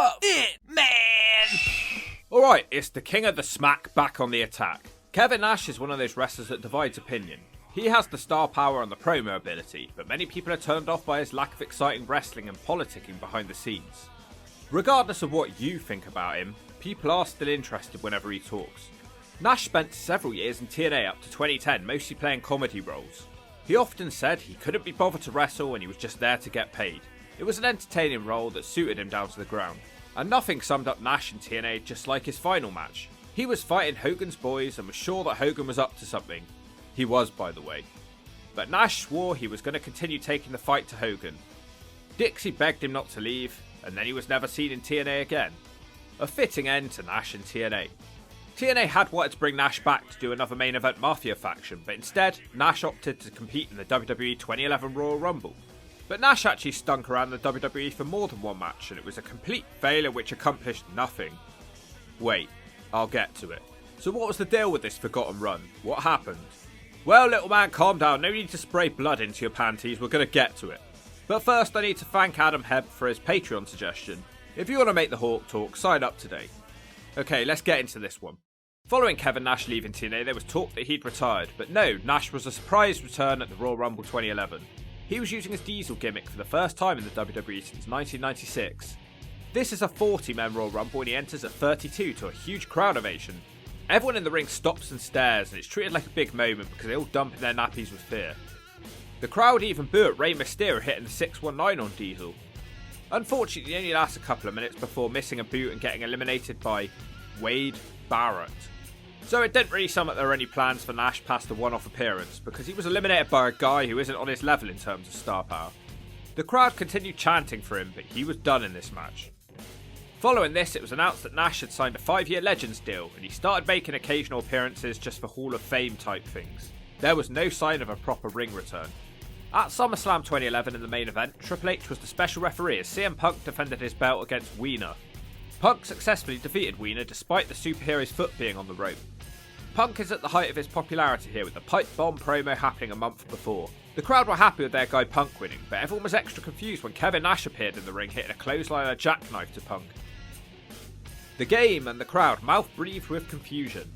of it, man! Alright, it's the king of the smack back on the attack. Kevin Nash is one of those wrestlers that divides opinion. He has the star power and the promo ability, but many people are turned off by his lack of exciting wrestling and politicking behind the scenes. Regardless of what you think about him, people are still interested whenever he talks. Nash spent several years in TNA up to 2010, mostly playing comedy roles. He often said he couldn't be bothered to wrestle and he was just there to get paid. It was an entertaining role that suited him down to the ground. And nothing summed up Nash in TNA just like his final match. He was fighting Hogan's boys and was sure that Hogan was up to something. He was, by the way. But Nash swore he was going to continue taking the fight to Hogan. Dixie begged him not to leave, and then he was never seen in TNA again. A fitting end to Nash in TNA. TNA had wanted to bring Nash back to do another main event Mafia faction, but instead, Nash opted to compete in the WWE 2011 Royal Rumble. But Nash actually stunk around the WWE for more than one match, and it was a complete failure which accomplished nothing. Wait, I'll get to it. So what was the deal with this forgotten run? What happened? Well, little man, calm down, no need to spray blood into your panties, we're going to get to it. But first I need to thank Adam Hebb for his Patreon suggestion. If you want to make the Hawk talk, sign up today. Okay, let's get into this one. Following Kevin Nash leaving TNA, there was talk that he'd retired, but no, Nash was a surprise return at the Royal Rumble 2011. He was using his Diesel gimmick for the first time in the WWE since 1996. This is a 40-man Royal Rumble and he enters at 32 to a huge crowd ovation. Everyone in the ring stops and stares, and it's treated like a big moment because they all dump in their nappies with fear. The crowd even boo at Rey Mysterio hitting the 619 on Diesel. Unfortunately, it only lasts a couple of minutes before missing a boot and getting eliminated by Wade Barrett. So it didn't really sum up there were any plans for Nash past the one-off appearance, because he was eliminated by a guy who isn't on his level in terms of star power. The crowd continued chanting for him, but he was done in this match. Following this, it was announced that Nash had signed a 5-year Legends deal, and he started making occasional appearances just for Hall of Fame type things. There was no sign of a proper ring return. At SummerSlam 2011 in the main event, Triple H was the special referee as CM Punk defended his belt against Wiener. Punk successfully defeated Wiener despite the superhero's foot being on the rope. Punk is at the height of his popularity here with the pipe bomb promo happening a month before. The crowd were happy with their guy Punk winning, but everyone was extra confused when Kevin Nash appeared in the ring hitting a clothesline and a jackknife to Punk. The game and the crowd mouth-breathed with confusion.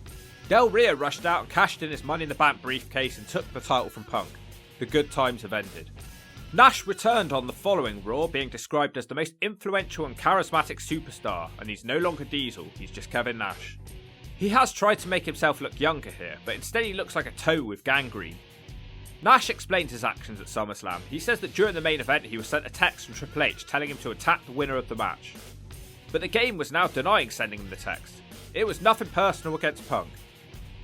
Del Rio rushed out and cashed in his Money in the Bank briefcase and took the title from Punk. The good times have ended. Nash returned on the following Raw, being described as the most influential and charismatic superstar, and he's no longer Diesel, he's just Kevin Nash. He has tried to make himself look younger here, but instead he looks like a toe with gangrene. Nash explains his actions at SummerSlam. He says that during the main event he was sent a text from Triple H telling him to attack the winner of the match. But the game was now denying sending him the text. It was nothing personal against Punk.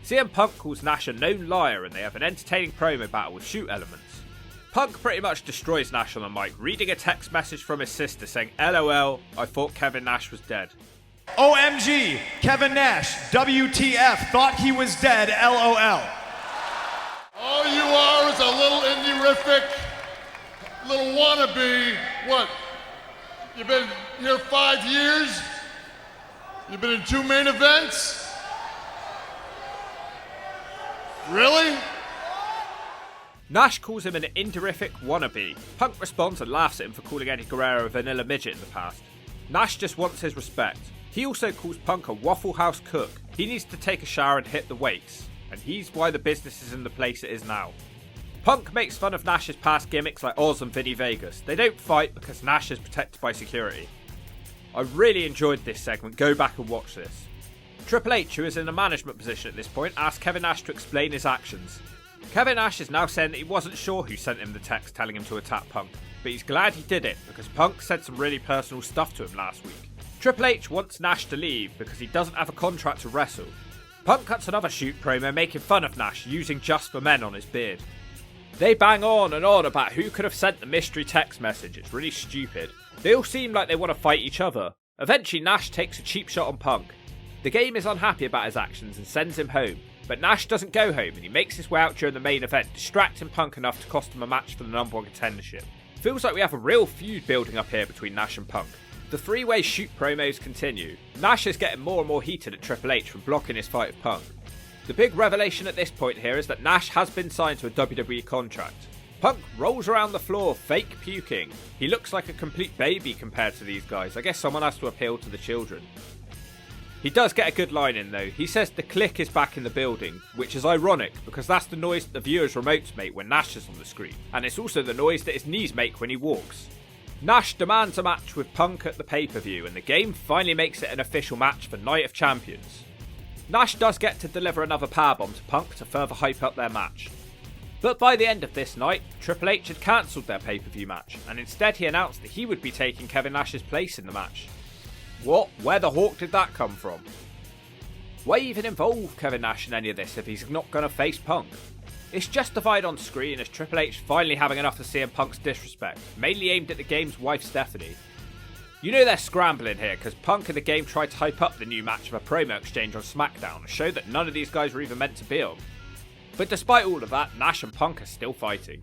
CM Punk calls Nash a known liar and they have an entertaining promo battle with shoot elements. Punk pretty much destroys Nash on the mic, reading a text message from his sister saying, "LOL, I thought Kevin Nash was dead." OMG, Kevin Nash, WTF, thought he was dead, LOL. All you are is a little indie-rific, little wannabe. What? You've been here 5 years? You've been in 2 main events? Really? Nash calls him an indie-rific wannabe. Punk responds and laughs at him for calling Eddie Guerrero a vanilla midget in the past. Nash just wants his respect. He also calls Punk a Waffle House cook. He needs to take a shower and hit the weights, and he's why the business is in the place it is now. Punk makes fun of Nash's past gimmicks like Oz and Vinny Vegas. They don't fight because Nash is protected by security. I really enjoyed this segment, go back and watch this. Triple H, who is in a management position at this point, asked Kevin Nash to explain his actions. Kevin Nash is now saying that he wasn't sure who sent him the text telling him to attack Punk, but he's glad he did it because Punk said some really personal stuff to him last week. Triple H wants Nash to leave because he doesn't have a contract to wrestle. Punk cuts another shoot promo making fun of Nash using Just for Men on his beard. They bang on and on about who could have sent the mystery text message, it's really stupid. They all seem like they want to fight each other. Eventually Nash takes a cheap shot on Punk. The game is unhappy about his actions and sends him home, but Nash doesn't go home and he makes his way out during the main event, distracting Punk enough to cost him a match for the number 1 contendership. Feels like we have a real feud building up here between Nash and Punk. The three-way shoot promos continue. Nash is getting more and more heated at Triple H for blocking his fight with Punk. The big revelation at this point here is that Nash has been signed to a WWE contract. Punk rolls around the floor, fake puking. He looks like a complete baby compared to these guys. I guess someone has to appeal to the children. He does get a good line in though. He says the Kliq is back in the building, which is ironic because that's the noise that the viewer's remotes make when Nash is on the screen, and it's also the noise that his knees make when he walks. Nash demands a match with Punk at the pay-per-view, and the game finally makes it an official match for Night of Champions. Nash does get to deliver another powerbomb to Punk to further hype up their match. But by the end of this night, Triple H had cancelled their pay-per-view match, and instead he announced that he would be taking Kevin Nash's place in the match. What? Where the hawk did that come from? Why even involve Kevin Nash in any of this if he's not going to face Punk? It's justified on screen as Triple H finally having enough to CM Punk's disrespect, mainly aimed at the game's wife Stephanie. You know they're scrambling here because Punk in the game tried to hype up the new match of a promo exchange on SmackDown to show that none of these guys were even meant to be on. But despite all of that, Nash and Punk are still fighting.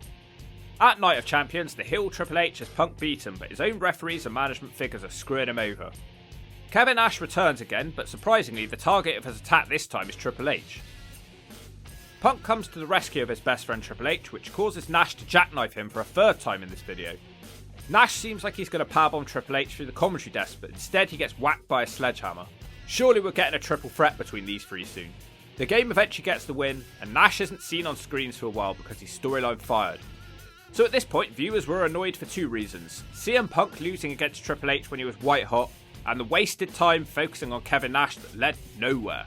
At Night of Champions, the heel Triple H has Punk beaten, but his own referees and management figures are screwing him over. Kevin Nash returns again, but surprisingly the target of his attack this time is Triple H. Punk comes to the rescue of his best friend Triple H, which causes Nash to jackknife him for a third time in this video. Nash seems like he's going to powerbomb Triple H through the commentary desk, but instead he gets whacked by a sledgehammer. Surely we're getting a triple threat between these three soon. The game eventually gets the win, and Nash isn't seen on screens for a while because he's storyline fired. So at this point, viewers were annoyed for two reasons: CM Punk losing against Triple H when he was white hot, and the wasted time focusing on Kevin Nash that led nowhere.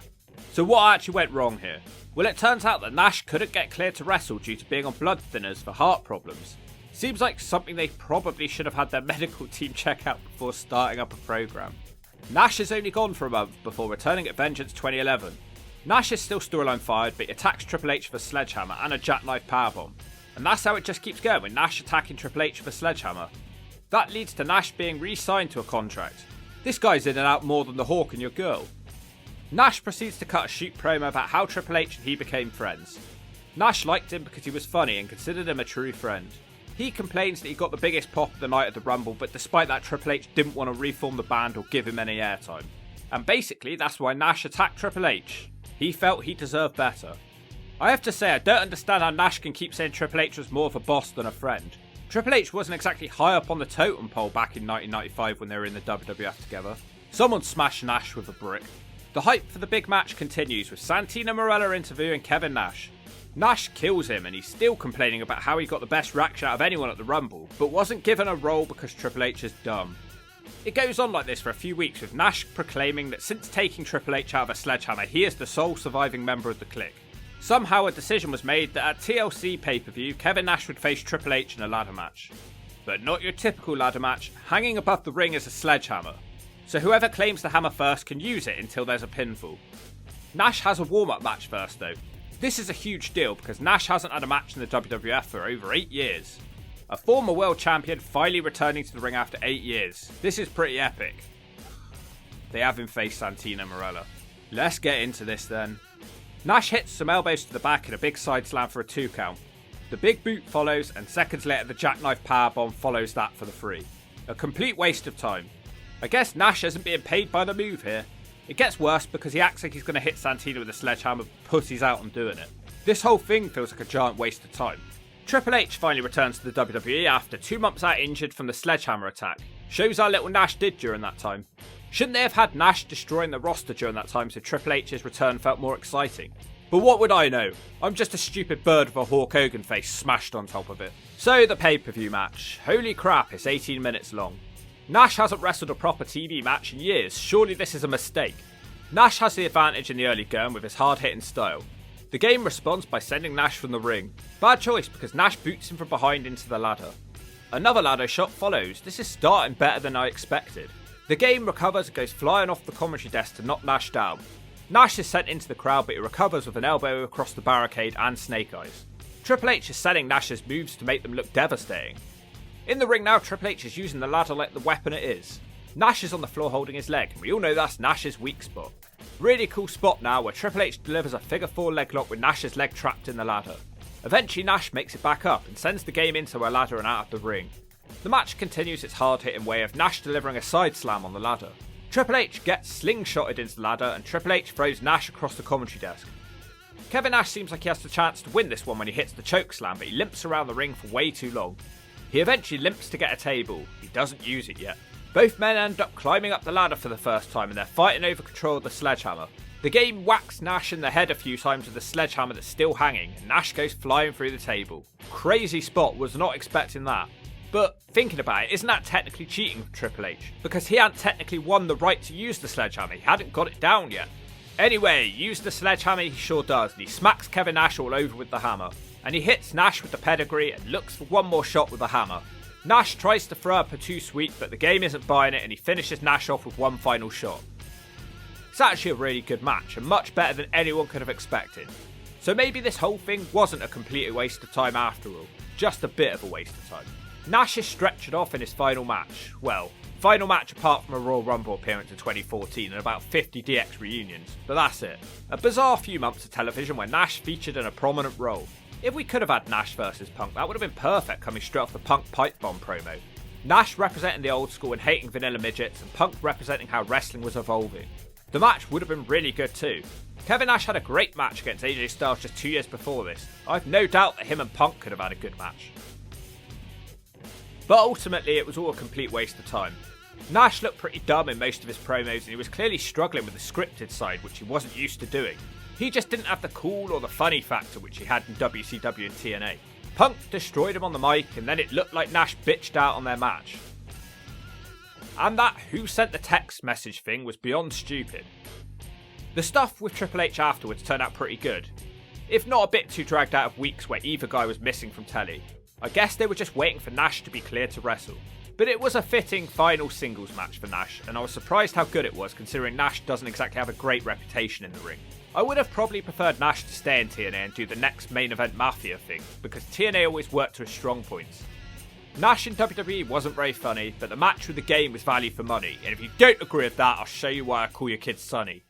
So what actually went wrong here? Well, it turns out that Nash couldn't get cleared to wrestle due to being on blood thinners for heart problems. Seems like something they probably should have had their medical team check out before starting up a program. Nash is only gone for a month before returning at Vengeance 2011. Nash is still storyline fired, but he attacks Triple H with a sledgehammer and a jackknife powerbomb. And that's how it just keeps going, with Nash attacking Triple H with a sledgehammer. That leads to Nash being re-signed to a contract. This guy's in and out more than the Hawk and your girl. Nash proceeds to cut a shoot promo about how Triple H and he became friends. Nash liked him because he was funny and considered him a true friend. He complains that he got the biggest pop of the night at the Rumble, but despite that Triple H didn't want to reform the band or give him any airtime. And basically that's why Nash attacked Triple H. He felt he deserved better. I have to say I don't understand how Nash can keep saying Triple H was more of a boss than a friend. Triple H wasn't exactly high up on the totem pole back in 1995 when they were in the WWF together. Someone smashed Nash with a brick. The hype for the big match continues with Santino Marella interviewing Kevin Nash. Nash kills him and he's still complaining about how he got the best reaction out of anyone at the Rumble, but wasn't given a role because Triple H is dumb. It goes on like this for a few weeks with Nash proclaiming that since taking Triple H out of a sledgehammer, he is the sole surviving member of the Kliq. Somehow a decision was made that at TLC pay-per-view, Kevin Nash would face Triple H in a ladder match. But not your typical ladder match, hanging above the ring is a sledgehammer. So whoever claims the hammer first can use it until there's a pinfall. Nash has a warm-up match first though. This is a huge deal because Nash hasn't had a match in the WWF for over 8 years. A former world champion finally returning to the ring after 8 years. This is pretty epic. They have him face Santino Marella. Let's get into this then. Nash hits some elbows to the back and a big side slam for a 2 count. The big boot follows and seconds later the jackknife powerbomb follows that for the 3. A complete waste of time. I guess Nash isn't being paid by the move here. It gets worse because he acts like he's going to hit Santino with a sledgehammer but pussies out on doing it. This whole thing feels like a giant waste of time. Triple H finally returns to the WWE after 2 months out injured from the sledgehammer attack. Shows how little Nash did during that time. Shouldn't they have had Nash destroying the roster during that time so Triple H's return felt more exciting? But what would I know? I'm just a stupid bird with a Hulk Hogan face smashed on top of it. So the pay-per-view match. Holy crap, it's 18 minutes long. Nash hasn't wrestled a proper TV match in years, surely this is a mistake. Nash has the advantage in the early going with his hard-hitting style. The game responds by sending Nash from the ring. Bad choice because Nash boots him from behind into the ladder. Another ladder shot follows. This is starting better than I expected. The game recovers and goes flying off the commentary desk to knock Nash down. Nash is sent into the crowd but he recovers with an elbow across the barricade and snake eyes. Triple H is selling Nash's moves to make them look devastating. In the ring now, Triple H is using the ladder like the weapon it is. Nash is on the floor holding his leg, and we all know that's Nash's weak spot. Really cool spot now where Triple H delivers a figure 4 leg lock with Nash's leg trapped in the ladder. Eventually Nash makes it back up and sends the game into a ladder and out of the ring. The match continues its hard-hitting way of Nash delivering a side slam on the ladder. Triple H gets slingshotted into the ladder and Triple H throws Nash across the commentary desk. Kevin Nash seems like he has the chance to win this one when he hits the chokeslam, but he limps around the ring for way too long. He eventually limps to get a table. He doesn't use it yet. Both men end up climbing up the ladder for the first time and they're fighting over control of the sledgehammer. The game whacks Nash in the head a few times with the sledgehammer that's still hanging, and Nash goes flying through the table. Crazy spot, was not expecting that. But thinking about it, isn't that technically cheating for Triple H? Because he hadn't technically won the right to use the sledgehammer, he hadn't got it down yet. Anyway, use the sledgehammer he sure does, and he smacks Kevin Nash all over with the hammer. And he hits Nash with the pedigree and looks for one more shot with the hammer. Nash tries to throw up a too sweet, but the game isn't buying it and he finishes Nash off with one final shot. It's actually a really good match, and much better than anyone could have expected. So maybe this whole thing wasn't a complete waste of time after all, just a bit of a waste of time. Nash is stretched off in his final match. Well, final match apart from a Royal Rumble appearance in 2014 and about 50 DX reunions, but that's it. A bizarre few months of television where Nash featured in a prominent role. If we could have had Nash versus Punk, that would have been perfect coming straight off the Punk pipe bomb promo. Nash representing the old school and hating vanilla midgets, and Punk representing how wrestling was evolving. The match would have been really good too. Kevin Nash had a great match against AJ Styles just 2 years before this. I've no doubt that him and Punk could have had a good match. But ultimately it was all a complete waste of time. Nash looked pretty dumb in most of his promos and he was clearly struggling with the scripted side, which he wasn't used to doing. He just didn't have the cool or the funny factor which he had in WCW and TNA. Punk destroyed him on the mic and then it looked like Nash bitched out on their match. And that who sent the text message thing was beyond stupid. The stuff with Triple H afterwards turned out pretty good, if not a bit too dragged out of weeks where either guy was missing from telly. I guess they were just waiting for Nash to be cleared to wrestle. But it was a fitting final singles match for Nash, and I was surprised how good it was considering Nash doesn't exactly have a great reputation in the ring. I would have probably preferred Nash to stay in TNA and do the next main event Mafia thing, because TNA always worked to his strong points. Nash in WWE wasn't very funny, but the match with the game was value for money, and if you don't agree with that, I'll show you why I call your kid Sonny.